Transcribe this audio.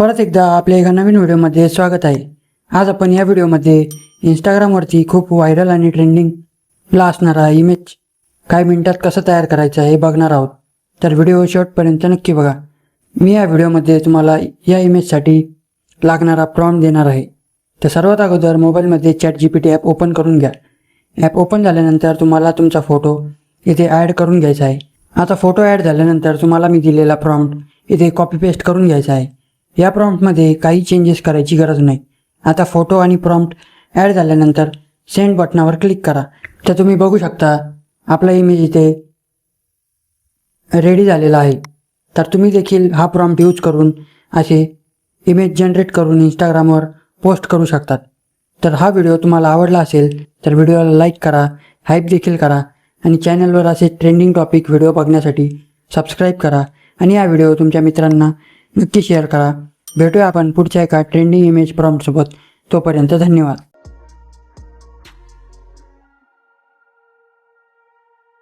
परत एकदा आपल्या एका नवीन व्हिडिओमध्ये स्वागत आहे। आज आपण या व्हिडिओमध्ये इंस्टाग्रामवरती खूप व्हायरल आणि ट्रेंडिंगला असणारा इमेज काही मिनिटात कसं तयार करायचं हे बघणार आहोत। तर व्हिडिओ शेवटपर्यंत नक्की बघा। मी या व्हिडिओमध्ये तुम्हाला या इमेजसाठी लागणारा प्रॉम्प्ट देणार आहे। तर सर्वात अगोदर मोबाईलमध्ये ChatGPT ॲप ओपन करून घ्या। ॲप ओपन झाल्यानंतर तुम्हाला तुमचा फोटो इथे ॲड करून घ्यायचा आहे। आता फोटो ॲड झाल्यानंतर तुम्हाला मी दिलेला प्रॉम्प्ट इथे कॉपी पेस्ट करून घ्यायचा आहे। या प्रॉम्प्टमध्ये काही चेंजेस करायची गरज नाही। आता फोटो आणि प्रॉम्प्ट ॲड झाल्यानंतर सेंड बटनावर क्लिक करा। तर तुम्ही बघू शकता आपला इमेज इथे रेडी झालेला आहे। तर तुम्ही देखील हा प्रॉम्प्ट यूज करून असे इमेज जनरेट करून इंस्टाग्रामवर पोस्ट करू शकतात। तर हा व्हिडिओ तुम्हाला आवडला असेल तर व्हिडिओला लाईक करा, हाईप देखील करा आणि चॅनलवर असे ट्रेंडिंग टॉपिक व्हिडिओ बघण्यासाठी सबस्क्राईब करा आणि हा व्हिडिओ तुमच्या मित्रांना नक्की शेअर करा। भेटूया आपण पुढच्या एका ट्रेंडिंग इमेज प्रॉम्प्टसोबत। तोपर्यंत धन्यवाद।